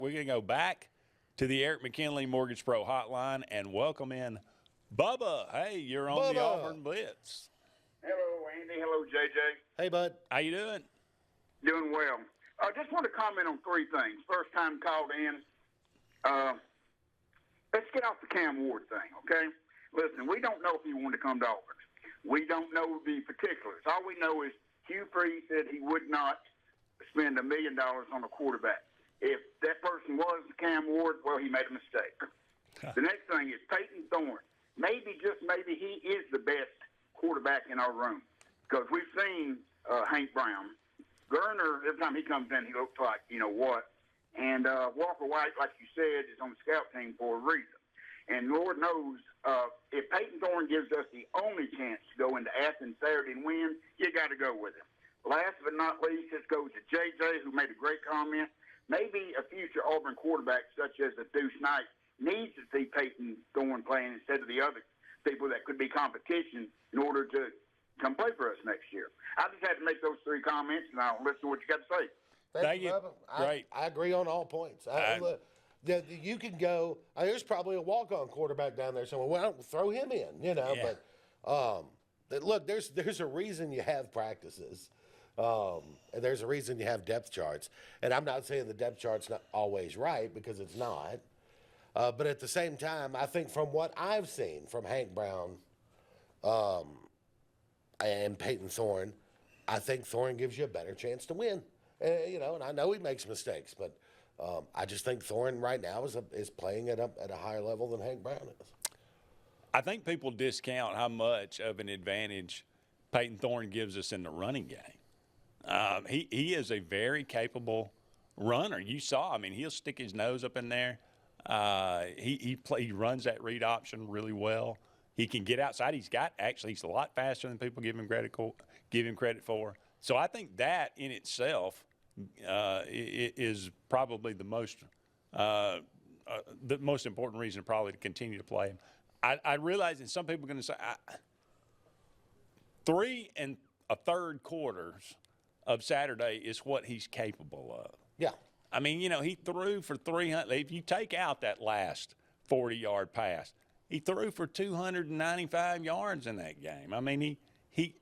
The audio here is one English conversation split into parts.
we're going to go back to the Eric McKinley Mortgage Pro Hotline and welcome in Bubba. Hey, you're on Bubba. the Auburn Blitz. Hello, Andy. Hello, JJ. Hey, bud. How you doing? Doing well. Just want to comment on three things. First time called in. Let's get off the Cam Ward thing, okay? Listen, we don't know if he wanted to come to Auburn. We don't know the particulars. All we know is Hugh Freeze said he would not spend $1 million on a quarterback. If that person was Cam Ward, well, he made a mistake. The next thing is Peyton Thorne. Maybe, just maybe, he is the best quarterback in our room because we've seen Hank Brown. Garner, every time he comes in, he looks like, you know what. And Walker White, like you said, is on the scout team for a reason. And Lord knows, if Peyton Thorne gives us the only chance to go into Athens Saturday and win, you got to go with him. Last but not least, this goes to JJ, who made a great comment. Maybe a future Auburn quarterback such as a Deuce Knight needs to see Peyton Thorne playing instead of the other people that could be competition in order to come play for us next year. I just had to make those three comments, and I'll listen to what you got to say. Thank you. Bubba. Great. I agree on all points. Look, you can go. There's probably a walk-on quarterback down there somewhere. Well, throw him in, you know. Yeah. But look, there's a reason you have practices, and there's a reason you have depth charts. And I'm not saying the depth chart's not always right because it's not. But at the same time, I think from what I've seen from Hank Brown and Peyton Thorne, I think Thorne gives you a better chance to win. You know, and I know he makes mistakes, but I just think Thorne right now is playing at a higher level than Hank Brown is. I think people discount how much of an advantage Peyton Thorne gives us in the running game. He is a very capable runner. You saw, I mean, he'll stick his nose up in there. He runs that read option really well. He can get outside. He's a lot faster than people give him credit for. So I think that in itself is probably the most important reason probably to continue to play him. I realize that some people are going to say 3 1/3 quarters of Saturday is what he's capable of. Yeah. I mean, you know, he threw for 300. If you take out that last 40-yard pass, he threw for 295 yards in that game. I mean, he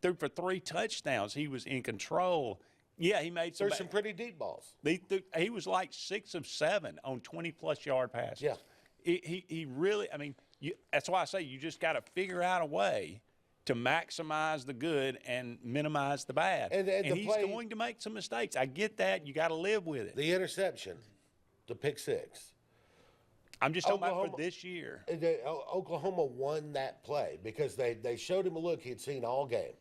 threw for 3 touchdowns. He was in control. Yeah, he made There's some pretty deep balls. He was like 6 of 7 on 20-plus yard passes. Yeah. He really, I mean, that's why I say you just got to figure out a way to maximize the good and minimize the bad. And he's going to make some mistakes. I get that. You got to live with it. The interception, the pick six. I'm just talking about for this year. Oklahoma won that play because they showed him a look he'd seen all game.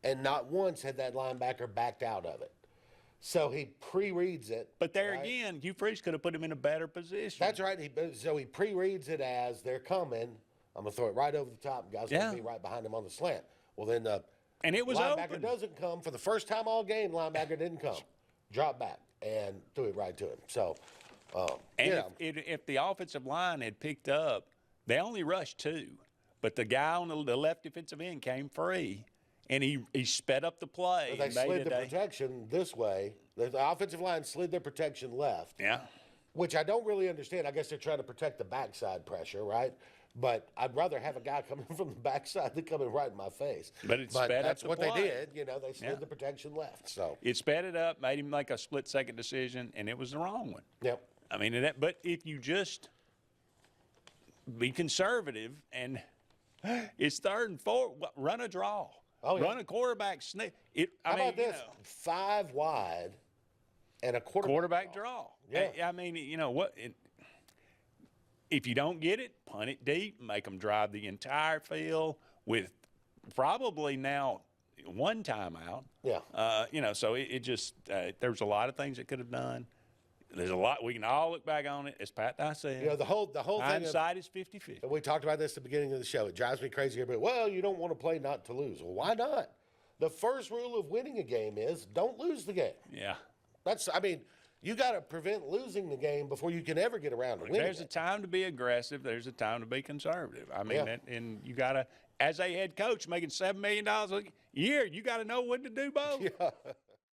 And not once had that linebacker backed out of it. So he pre-reads it. But there again, Hugh Freeze could have put him in a better position. That's right. So he pre-reads it as they're coming. I'm going to throw it right over the top. Guys going to be right behind him on the slant. Well, then and it was linebacker open. Doesn't come. For the first time all game, linebacker didn't come. Drop back and threw it right to him. So, if the offensive line had picked up, they only rushed 2. But the guy on the left defensive end came free. And he sped up the play. They slid the protection this way. The offensive line slid their protection left. Yeah. Which I don't really understand. I guess they're trying to protect the backside pressure, right? But I'd rather have a guy coming from the backside than coming right in my face. But that's what play. they did. You know, they slid the protection left. So it sped it up, made him make a split-second decision, and it was the wrong one. Yep. I mean, but if you just be conservative and it's 3rd and 4, run a draw. Oh, yeah. Run a quarterback sneak. How about this? 5 wide and a quarterback draw. Yeah. I mean, you know what? If you don't get it, punt it deep, make them drive the entire field with probably now 1 timeout. Yeah. You know, so it just there was a lot of things it could have done. There's a lot we can all look back on it, as Pat and I said. You know, the whole hindsight is 50-50. We talked about this at the beginning of the show. It drives me crazy. But well, you don't want to play not to lose. Well, why not? The first rule of winning a game is don't lose the game. Yeah. You got to prevent losing the game before you can ever get around to winning. There's a time to be aggressive. There's a time to be conservative. I mean, and you got to, as a head coach making $7 million a year, you got to know when to do both. Yeah.